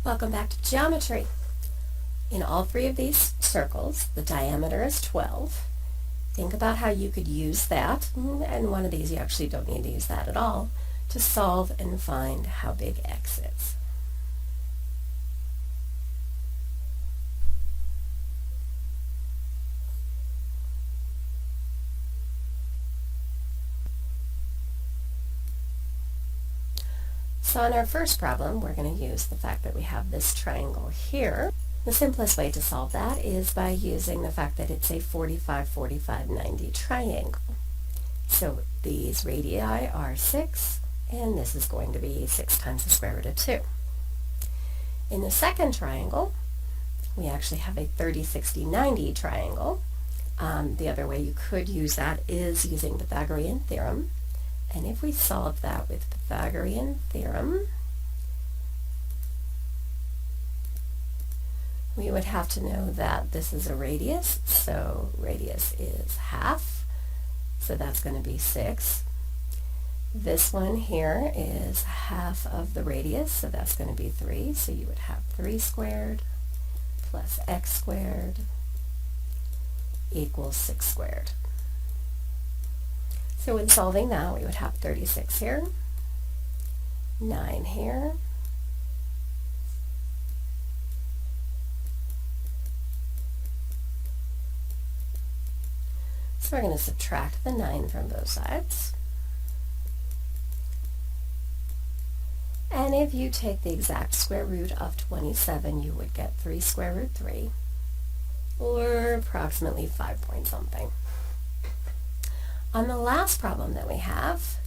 Welcome back to geometry. In all three of these circles, the diameter is 12. Think about how you could use that, and one of these you actually don't need to use that at all, to solve and find how big x is. So in our first problem, we're going to use the fact that we have this triangle here. The simplest way to solve that is by using the fact that it's a 45, 45, 90 triangle. So these radii are 6, and this is going to be 6 times the square root of 2. In the second triangle, we actually have a 30, 60, 90 triangle. The other way you could use that is using the Pythagorean theorem. And if we solve that with Pythagorean theorem, we would have to know that this is a radius, so radius is half, so that's going to be 6. This one here is half of the radius, so that's going to be 3, so you would have 3 squared plus x squared equals 6 squared. So in solving that, we would have 36 here, 9 here, so we're going to subtract the 9 from both sides. And if you take the exact square root of 27, you would get 3 square root 3, or approximately 5 point something. On the last problem that we have,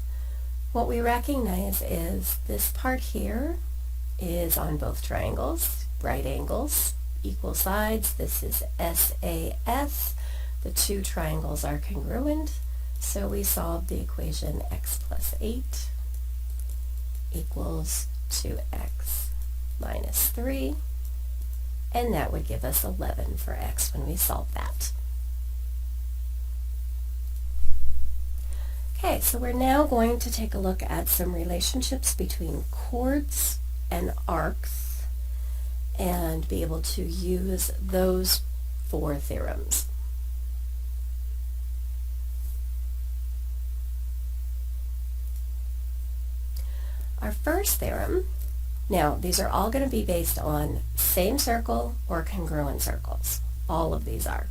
what we recognize is this part here is on both triangles, right angles, equal sides. This is SAS. The two triangles are congruent, so we solve the equation x plus 8 equals 2x minus 3, and that would give us 11 for x when we solve that. Okay, so we're now going to take a look at some relationships between chords and arcs and be able to use those 4 theorems. Our first theorem, now these are all going to be based on same circle or congruent circles. All of these are.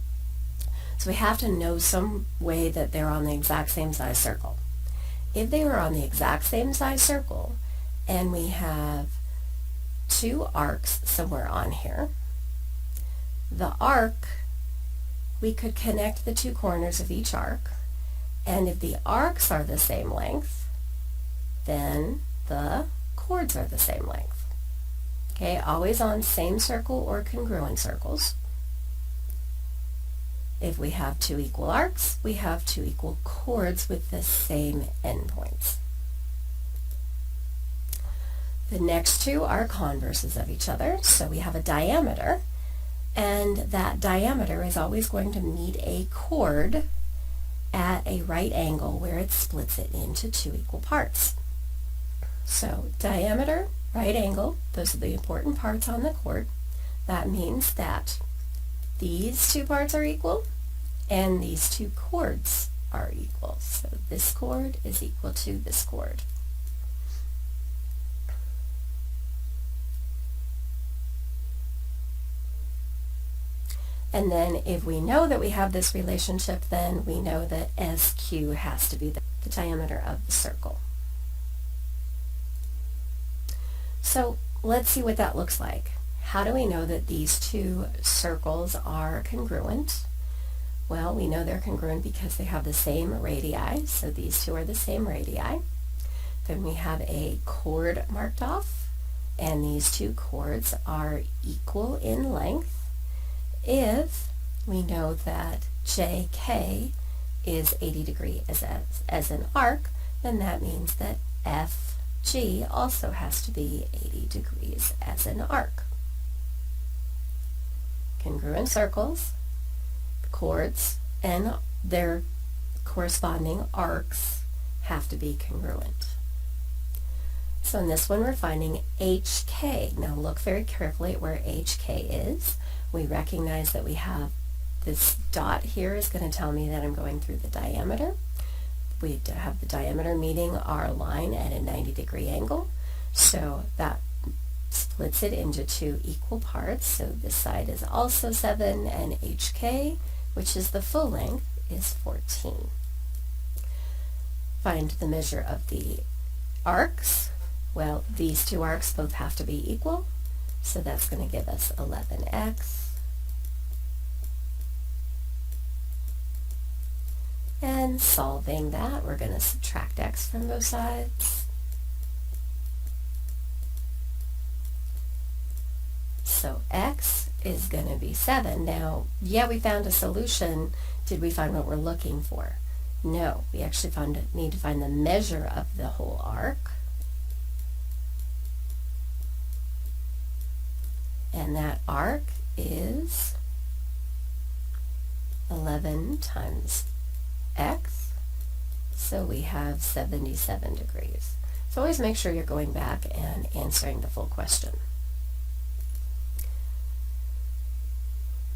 So we have to know some way that they're on the exact same size circle. If they are on the exact same size circle and we have 2 arcs somewhere on here, the arc, we could connect the 2 corners of each arc, and if the arcs are the same length, then the chords are the same length. Okay, always on same circle or congruent circles. If we have 2 equal arcs, we have 2 equal chords with the same endpoints. The next 2 are converses of each other, so we have a diameter, and that diameter is always going to meet a chord at a right angle where it splits it into 2 equal parts. So diameter, right angle, those are the important parts on the chord. That means that these 2 parts are equal, and these 2 chords are equal. So this chord is equal to this chord. And then if we know that we have this relationship, then we know that SQ has to be the diameter of the circle. So let's see what that looks like. How do we know that these 2 circles are congruent? Well, we know they're congruent because they have the same radii, so these 2 are the same radii. Then we have a chord marked off, and these 2 chords are equal in length. If we know that JK is 80 degrees as an arc, then that means that FG also has to be 80 degrees as an arc. Congruent circles, chords, and their corresponding arcs have to be congruent. So in this one we're finding HK. Now look very carefully at where HK is. We recognize that we have this dot here is going to tell me that I'm going through the diameter. We have the diameter meeting our line at a 90-degree angle. So that splits it into two equal parts. So this side is also 7, and HK, which is the full length, is 14. Find the measure of the arcs. Well, these two arcs both have to be equal, so that's going to give us 11x. And solving that, we're going to subtract x from both sides. So x is going to be 7. Now, yeah, we found a solution. Did we find what we're looking for? No, we actually need to find the measure of the whole arc. And that arc is 11 times x, so we have 77 degrees. So always make sure you're going back and answering the full question.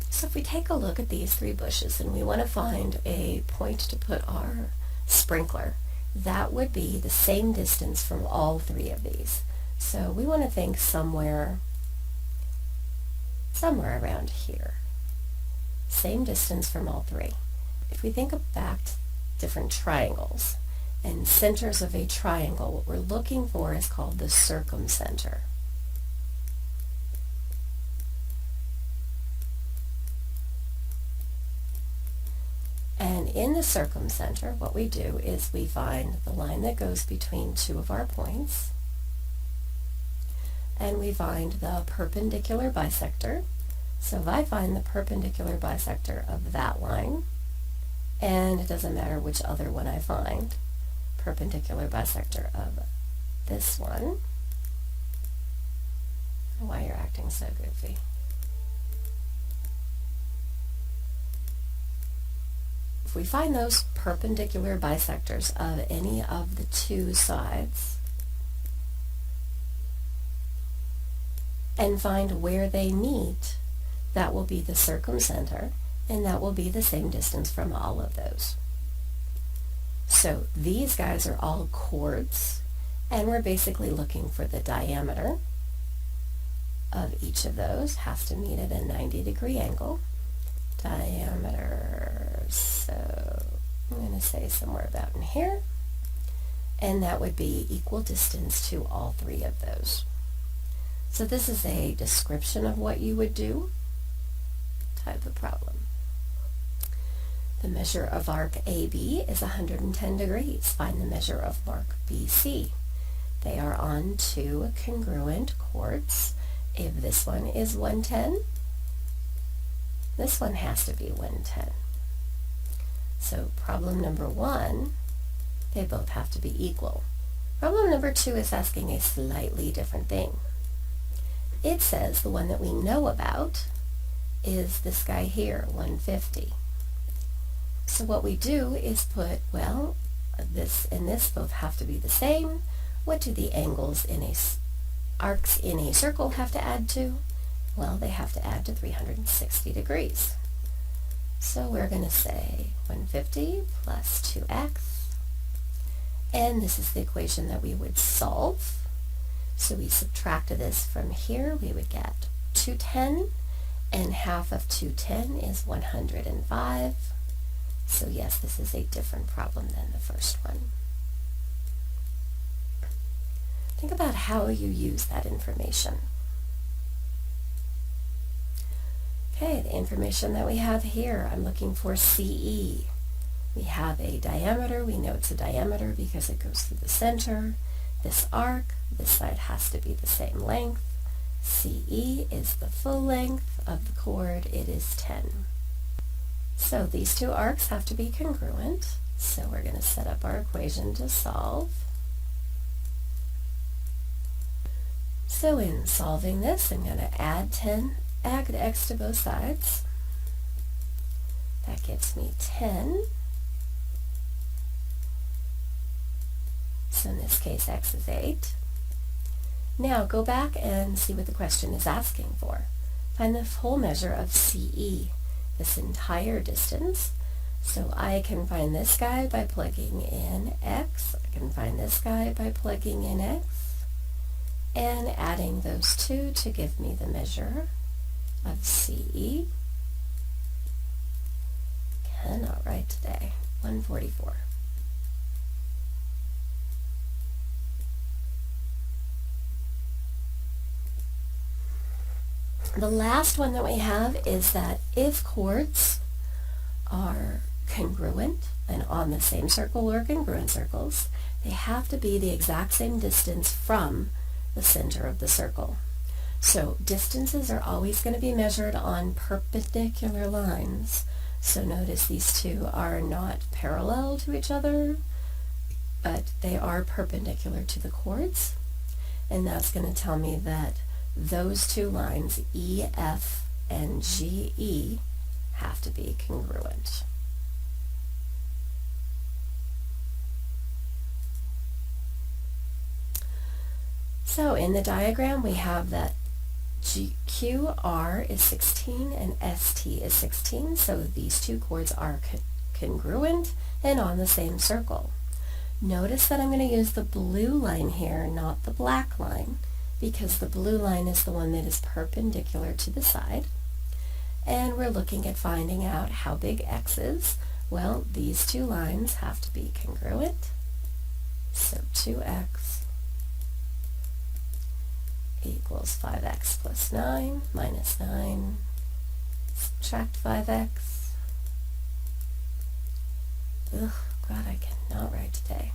So if we take a look at these three bushes and we want to find a point to put our sprinkler, that would be the same distance from all three of these. So we want to think somewhere around here. Same distance from all three. If we think of back to different triangles and centers of a triangle, what we're looking for is called the circumcenter. And in the circumcenter, what we do is we find the line that goes between two of our points, and we find the perpendicular bisector. So if I find the perpendicular bisector of that line, and it doesn't matter which other one I find, perpendicular bisector of this one. I don't know why you're acting so goofy. If we find those perpendicular bisectors of any of the two sides and find where they meet, that will be the circumcenter, and that will be the same distance from all of those. So these guys are all chords, and we're basically looking for the diameter of each of those. Has to meet at a 90-degree angle. Diameter, so I'm going to say somewhere about in here, and that would be equal distance to all three of those. So this is a description of what you would do type of problem. The measure of arc AB is 110 degrees. Find the measure of arc BC. They are on two congruent chords. If this one is 110, this one has to be 110. So problem number 1, they both have to be equal. Problem number 2 is asking a slightly different thing. It says the one that we know about is this guy here, 150. So what we do is put, well, this and this both have to be the same. What do the angles in arcs in a circle have to add to? Well, they have to add to 360 degrees. So we're going to say 150 plus 2x, and this is the equation that we would solve. So we subtract this from here, we would get 210, and half of 210 is 105. So yes, this is a different problem than the first one. Think about how you use that information. Okay, the information that we have here, I'm looking for CE. We have a diameter. We know it's a diameter because it goes through the center. This arc, this side has to be the same length. CE is the full length of the chord. It is 10. So these two arcs have to be congruent. So we're going to set up our equation to solve. So in solving this, I'm going to add x to both sides. That gives me 10. So in this case, x is 8. Now go back and see what the question is asking for. Find the whole measure of CE, this entire distance. So I can find this guy by plugging in x, I can find this guy by plugging in x, and adding those two to give me the measure of CE. Cannot write today. 144. The last one that we have is that if chords are congruent and on the same circle or congruent circles, they have to be the exact same distance from the center of the circle. So distances are always going to be measured on perpendicular lines. So notice these two are not parallel to each other, but they are perpendicular to the chords. And that's going to tell me that those two lines, EF and GE, have to be congruent. So in the diagram we have that QR is 16 and ST is 16, so these two chords are congruent and on the same circle. Notice that I'm going to use the blue line here, not the black line, because the blue line is the one that is perpendicular to the side. And we're looking at finding out how big x is. Well, these two lines have to be congruent. So 2x equals 5x plus 9 minus 9. Subtract 5x. Ugh, God, I cannot write today.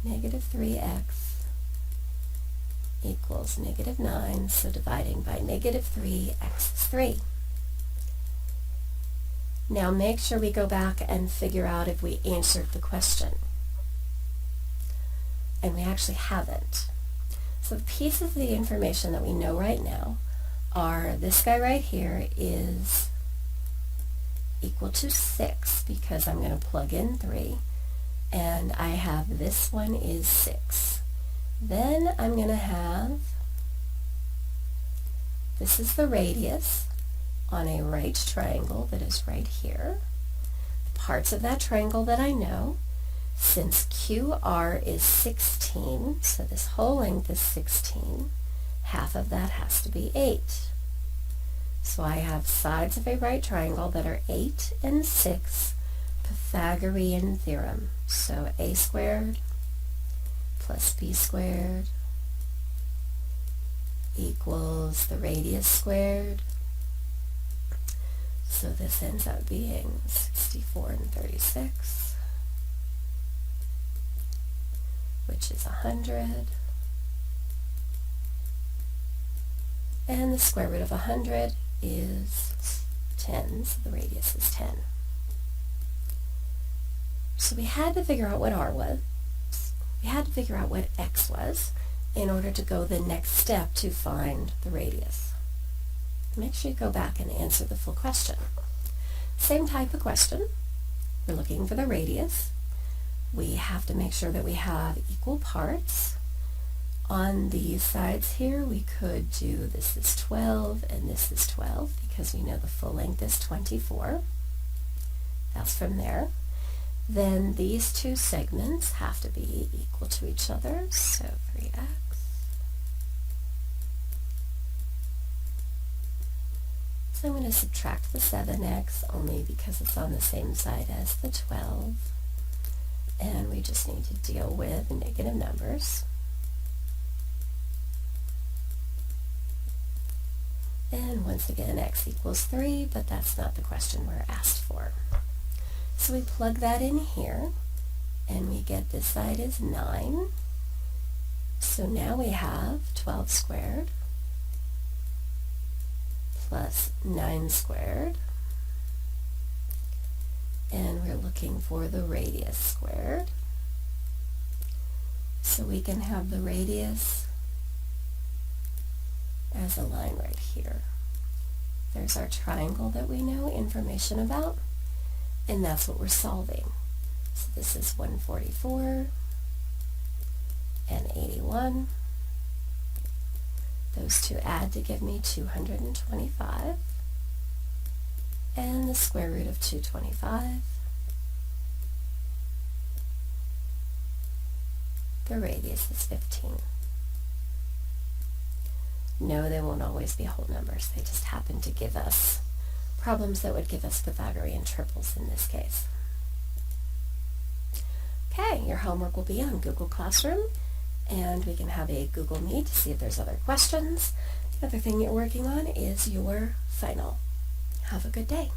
Negative 3x equals negative 9, so dividing by negative 3, x is 3. Now make sure we go back and figure out if we answered the question. And we actually haven't. So the pieces of the information that we know right now are this guy right here is equal to 6 because I'm going to plug in 3, and I have this one is 6. Then I'm going to have, this is the radius on a right triangle that is right here. Parts of that triangle that I know, since QR is 16, so this whole length is 16, half of that has to be 8. So I have sides of a right triangle that are 8 and 6, Pythagorean theorem. So a squared plus b squared equals the radius squared. So this ends up being 64 and 36, which is 100. And the square root of 100 is 10, so the radius is 10. So we had to figure out what r was. We had to figure out what x was in order to go the next step to find the radius. Make sure you go back and answer the full question. Same type of question. We're looking for the radius. We have to make sure that we have equal parts. On these sides here, we could do this is 12 and this is 12 because we know the full length is 24. That's from there. Then these two segments have to be equal to each other, so 3x. So I'm going to subtract the 7x only because it's on the same side as the 12. And we just need to deal with negative numbers. And once again, x equals 3, but that's not the question we're asked for. So we plug that in here, and we get this side is 9. So now we have 12 squared plus 9 squared. And we're looking for the radius squared. So we can have the radius as a line right here. There's our triangle that we know information about, and that's what we're solving. So this is 144 and 81. those two add to give me 225, and the square root of 225. The radius is 15. No, they won't always be whole numbers. They just happen to give us problems that would give us Pythagorean triples in this case. Okay, your homework will be on Google Classroom, and we can have a Google Meet to see if there's other questions. The other thing you're working on is your final. Have a good day.